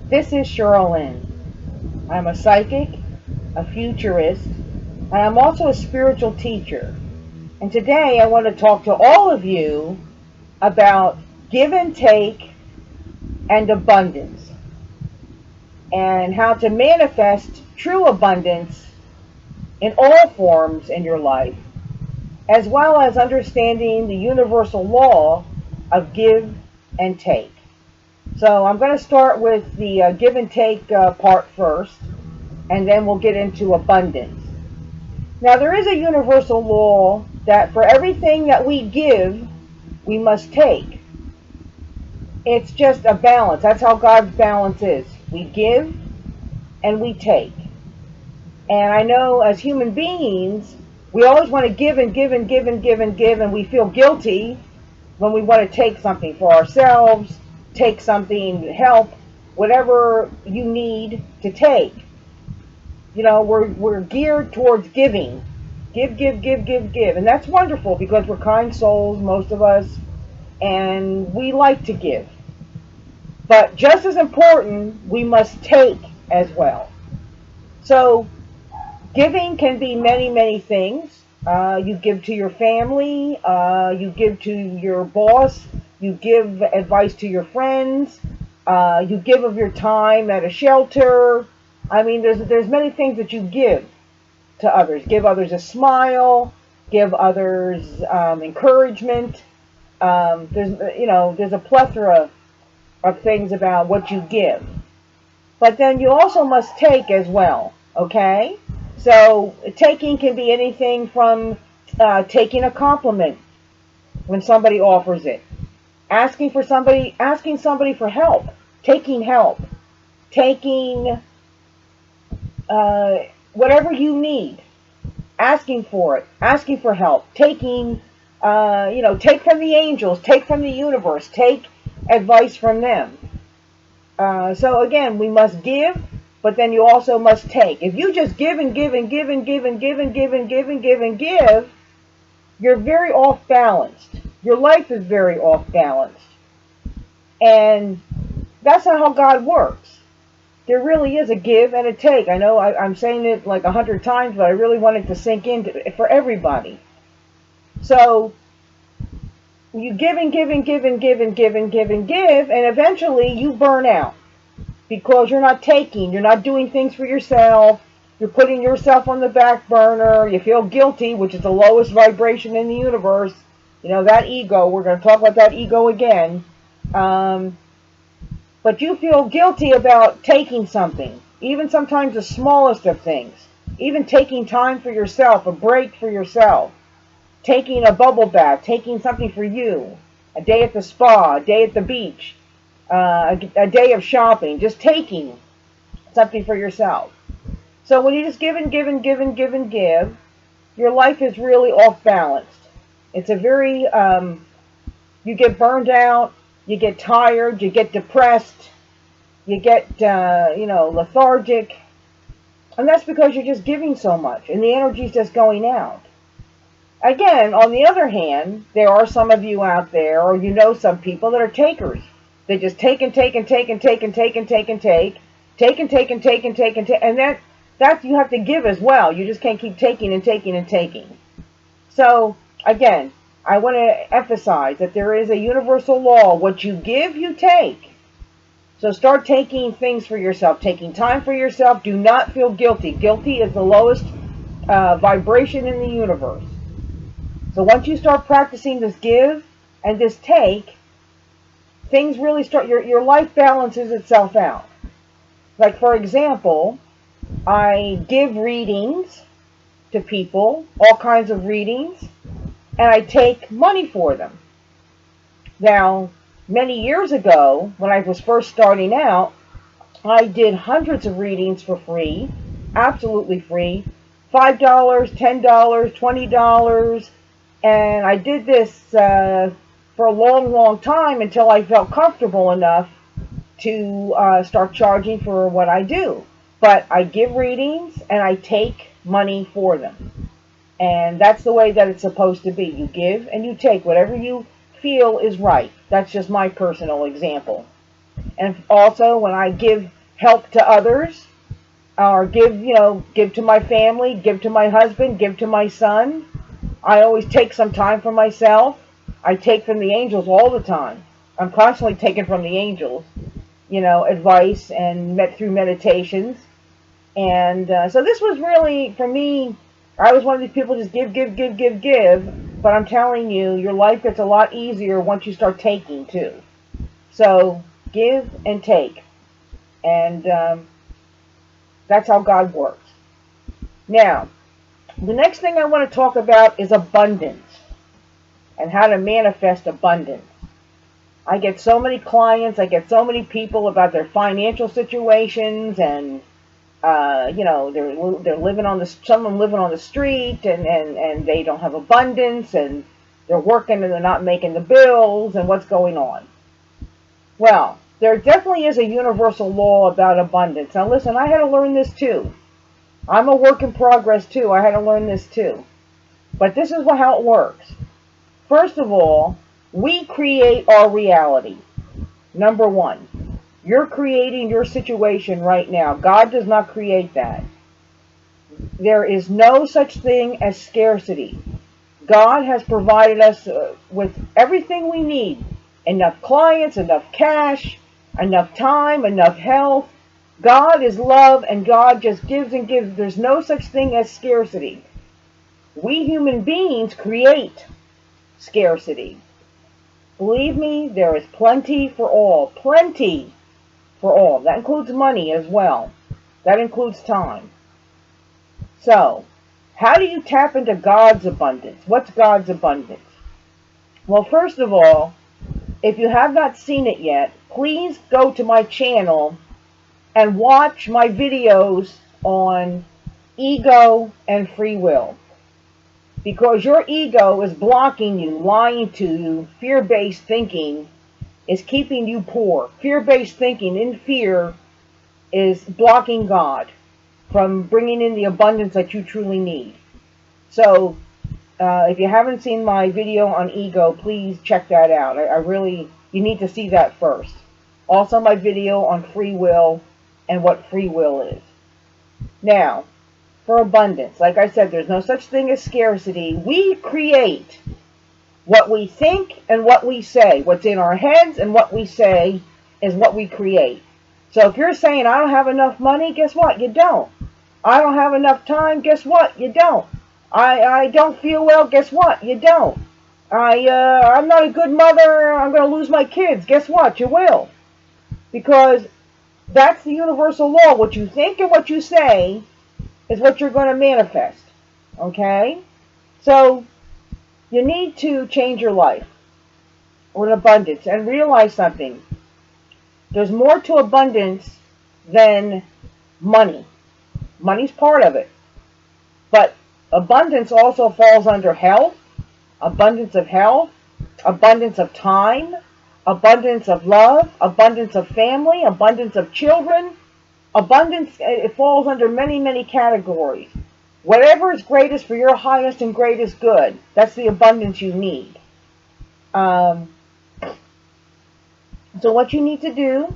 This is Cheryl Lynn. I'm a psychic, a futurist, and I'm also a spiritual teacher. And today I want to talk to all of you about give and take and abundance and how to manifest true abundance in all forms in your life, as well as understanding the universal law of give and take. So I'm going to start with the give and take part first, and then we'll get into abundance. Now, there is a universal law that for everything that we give, we must take. It's just a balance. That's how God's balance is. We give and we take. And I know as human beings, we always want to give and give and give and give and give, and we feel guilty when we want to take something for ourselves, take something, help, whatever you need to take. You know, we're geared towards giving. Give, give, give, give, give. And that's wonderful because we're kind souls, most of us, and we like to give. But just as important, we must take as well. So giving can be many, many things. You give to your family, you give to your boss, you give advice to your friends, you give of your time at a shelter. I mean, there's many things that you give to others. Give others a smile, give others encouragement. There's a plethora of things about what you give. But then you also must take as well, okay? So taking can be anything from taking a compliment when somebody offers it, asking somebody for help, taking uh, whatever you need, asking for it, asking for help, taking, take from the angels, take from the universe, take advice from them. So again, we must give, but then you also must take. If you just give and give and give and give and give and give and give and give and give, you're very off balanced. Your life is very off balanced. And that's not how God works. There really is a give and a take. I know I'm saying it like 100 times, but I really want it to sink in for everybody. So you give and give and give and give and give and give and give, and eventually you burn out because you're not taking, you're not doing things for yourself, you're putting yourself on the back burner, you feel guilty, which is the lowest vibration in the universe. You know, that ego, we're going to talk about that ego again. But you feel guilty about taking something, even sometimes the smallest of things, even taking time for yourself, a break for yourself, taking a bubble bath, taking something for you, a day at the spa, a day at the beach, a day of shopping, just taking something for yourself. So when you just give and give and give and give and give, your life is really off balanced. It's a very, you get burned out, you get tired, you get depressed, you get, lethargic. And that's because you're just giving so much and the energy's just going out. Again, on the other hand, there are some of you out there, or you know some people that are takers. They just take and take and take and take and take and take and take, take and take and take and take and take, and that you have to give as well. You just can't keep taking and taking and taking. So again, I want to emphasize that there is a universal law. What you give, you take. So start taking things for yourself, taking time for yourself. Do not feel guilty. Guilty is the lowest vibration in the universe. So once you start practicing this give and this take, things really start, your life balances itself out. Like, for example, I give readings to people, all kinds of readings, and I take money for them. Now, many years ago, when I was first starting out, I did hundreds of readings for free, absolutely free, $5, $10, $20, and I did this for a long, long time until I felt comfortable enough to start charging for what I do. But I give readings and I take money for them. And that's the way that it's supposed to be. You give and you take whatever you feel is right. That's just my personal example. And also when I give help to others, or give to my family, give to my husband, give to my son, I always take some time for myself. I take from the angels all the time. I'm constantly taking from the angels, advice and through meditations. And so this was really, for me, I was one of these people just give, give, give, give, give. But I'm telling you, your life gets a lot easier once you start taking too. So give and take. And that's how God works. Now, the next thing I want to talk about is abundance and how to manifest abundance. I get so many clients, I get so many people about their financial situations, and they're living on the some of them living on the street, and they don't have abundance, and they're working and they're not making the bills, and what's going on. Well, there definitely is a universal law about abundance. Now listen, I had to learn this too. I'm a work in progress too. I had to learn this too. But this is how it works. First of all, we create our reality. Number one, you're creating your situation right now. God does not create that. There is no such thing as scarcity. God has provided us with everything we need. Enough clients, enough cash, enough time, enough health. God is love, and God just gives and gives. There's no such thing as scarcity. We human beings create scarcity. Believe me, there is plenty for all. Plenty for all. That includes money as well. That includes time. So, how do you tap into God's abundance? What's God's abundance? Well, first of all, if you have not seen it yet, please go to my channel and watch my videos on ego and free will. Because your ego is blocking you, lying to you. Fear-based thinking is keeping you poor. Fear-based thinking in fear is blocking God from bringing in the abundance that you truly need. So, if you haven't seen my video on ego, please check that out. You need to see that first. Also, my video on free will and what free will is. Now, for abundance, like I said, there's no such thing as scarcity. We create what we think and what we say. What's in our heads and what we say is what we create. So if you're saying, I don't have enough money, guess what? You don't. I don't have enough time, guess what? You don't. I don't feel well, guess what? You don't. I'm not a good mother, I'm going to lose my kids. Guess what? You will. Because that's the universal law. What you think and what you say is what you're going to manifest. Okay? So, you need to change your life with abundance and realize something. There's more to abundance than money. Money's part of it. But abundance also falls under health, abundance of health, abundance of time, abundance of love, abundance of family, abundance of children. Abundance, it falls under many, many categories. Whatever is greatest for your highest and greatest good, that's the abundance you need. So what you need to do,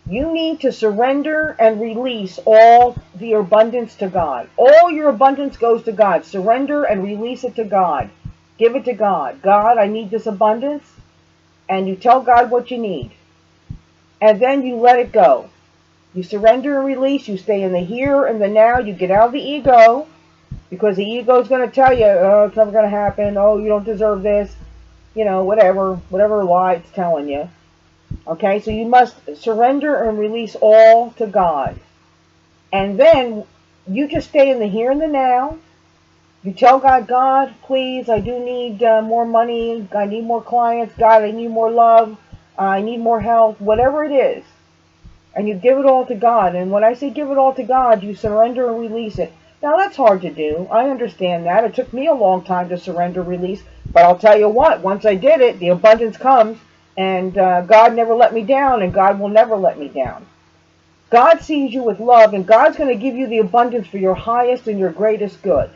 you need to surrender and release all the abundance to God. All your abundance goes to God. Surrender and release it to God. Give it to God. God, I need this abundance. And you tell God what you need. And then you let it go. You surrender and release. You stay in the here and the now. You get out of the ego. Because the ego is going to tell you, oh, it's never going to happen. Oh, you don't deserve this. Whatever lie it's telling you. Okay, so you must surrender and release all to God. And then you just stay in the here and the now. You tell God, God, please, I do need more money. I need more clients. God, I need more love. I need more health. Whatever it is. And you give it all to God. And when I say give it all to God, you surrender and release it. Now, that's hard to do. I understand that. It took me a long time to surrender, release. But I'll tell you what, once I did it, the abundance comes. And God never let me down, and God will never let me down. God sees you with love, and God's going to give you the abundance for your highest and your greatest good.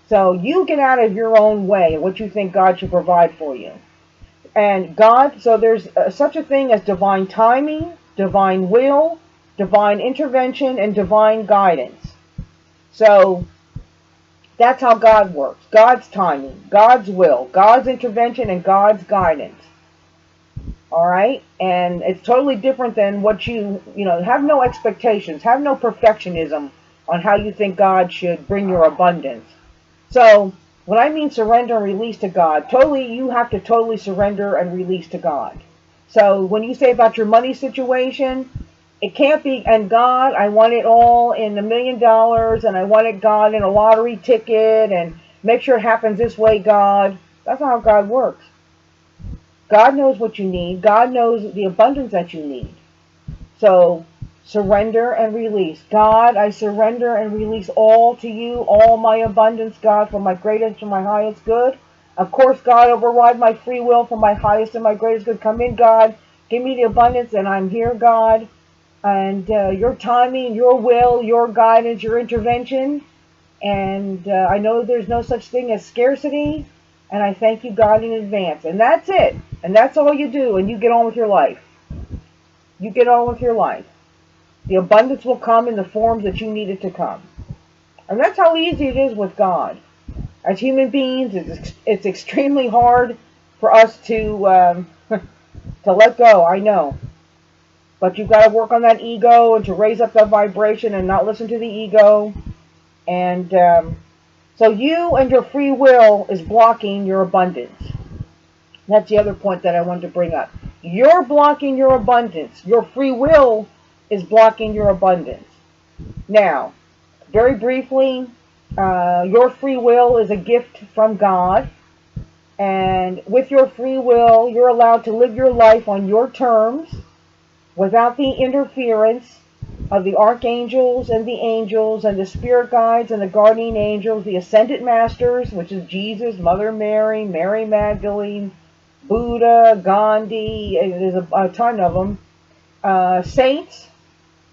So you get out of your own way and what you think God should provide for you. And God, so there's such a thing as divine timing, divine will, divine intervention, and divine guidance. So that's how God works. God's timing, God's will, God's intervention, and God's guidance. All right? And it's totally different than what have no expectations, have no perfectionism on how you think God should bring your abundance. So, when I mean surrender and release to God, you have to totally surrender and release to God. So, when you say about your money situation, it can't be, and God, I want it all in $1 million, and I want it, God, in a lottery ticket, and make sure it happens this way, God. That's not how God works. God knows what you need. God knows the abundance that you need. So, surrender and release. God, I surrender and release all to you, all my abundance, God, for my greatest and my highest good. Of course, God, override my free will for my highest and my greatest good. Come in, God. Give me the abundance, and I'm here, God. And your timing, your will, your guidance, your intervention. And I know there's no such thing as scarcity. And I thank you, God, in advance. And that's it. And that's all you do. And you get on with your life. You get on with your life. The abundance will come in the forms that you need it to come. And that's how easy it is with God. As human beings, it's extremely hard for us to let go, I know. But you've got to work on that ego and to raise up that vibration and not listen to the ego. And so you and your free will is blocking your abundance. That's the other point that I wanted to bring up. You're blocking your abundance. Your free will is blocking your abundance. Now, very briefly, your free will is a gift from God. And with your free will, you're allowed to live your life on your terms without the interference of the archangels and the angels and the spirit guides and the guardian angels, the ascended masters, which is Jesus, Mother Mary, Mary Magdalene, Buddha, Gandhi, there's a ton of them, saints,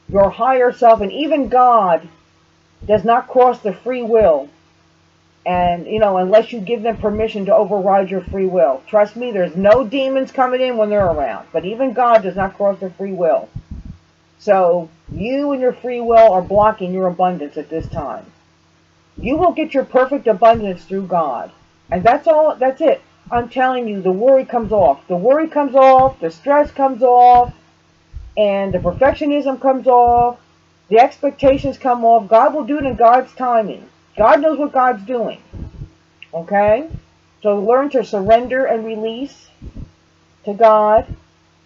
your higher self, and even God does not cross the free will. And, unless you give them permission to override your free will. Trust me, there's no demons coming in when they're around. But even God does not cross their free will. So, you and your free will are blocking your abundance at this time. You will get your perfect abundance through God. And that's it. I'm telling you, the worry comes off. The worry comes off, the stress comes off, and the perfectionism comes off. The expectations come off. God will do it in God's timing. God knows what God's doing. Okay? So learn to surrender and release to God,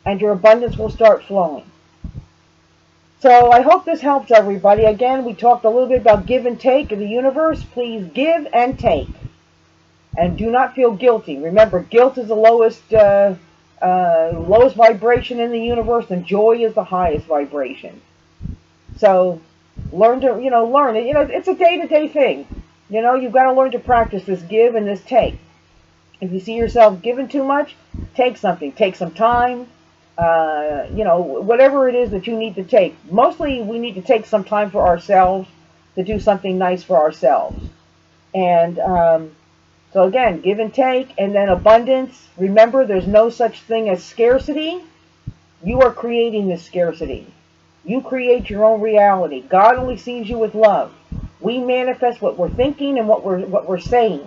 and your abundance will start flowing. So I hope this helps everybody. Again, we talked a little bit about give and take in the universe. Please give and take. And do not feel guilty. Remember, guilt is the lowest vibration in the universe, and joy is the highest vibration. So learn to, learn it. It's a day-to-day thing. You've got to learn to practice this give and this take. If you see yourself giving too much, take something. Take some time. Whatever it is that you need to take. Mostly we need to take some time for ourselves to do something nice for ourselves. And so again, give and take, and then abundance. Remember, there's no such thing as scarcity. You are creating this scarcity. You create your own reality. God only sees you with love. We manifest what we're thinking and what we're saying.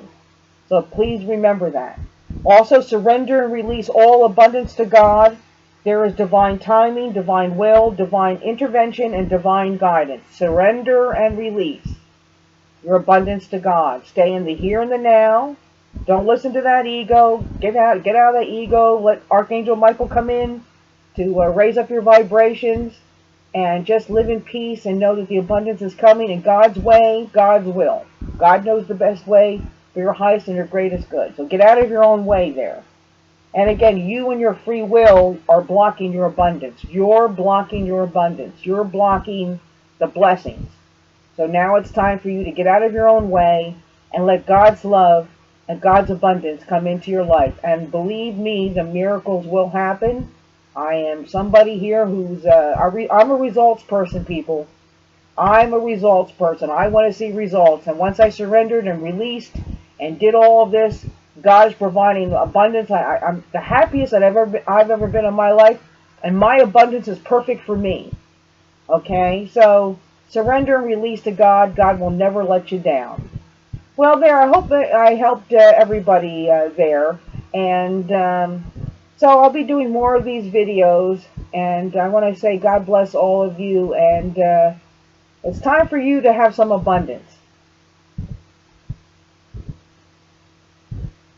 So please remember that. Also, surrender and release all abundance to God. There is divine timing, divine will, divine intervention, and divine guidance. Surrender and release your abundance to God. Stay in the here and the now. Don't listen to that ego. Get out of that ego. Let Archangel Michael come in to raise up your vibrations. And just live in peace and know that the abundance is coming in God's way, God's will. God knows the best way for your highest and your greatest good. So get out of your own way there. And again, you and your free will are blocking your abundance. You're blocking your abundance. You're blocking the blessings. So now it's time for you to get out of your own way and let God's love and God's abundance come into your life. And believe me, the miracles will happen. I am somebody here who's, I'm a results person, people. I'm a results person. I want to see results. And once I surrendered and released and did all of this, God is providing abundance. I'm the happiest I've ever been in my life, and my abundance is perfect for me. Okay, so surrender and release to God. God will never let you down. Well, there. I hope that I helped everybody there, and so I'll be doing more of these videos. And I want to say God bless all of you, and it's time for you to have some abundance.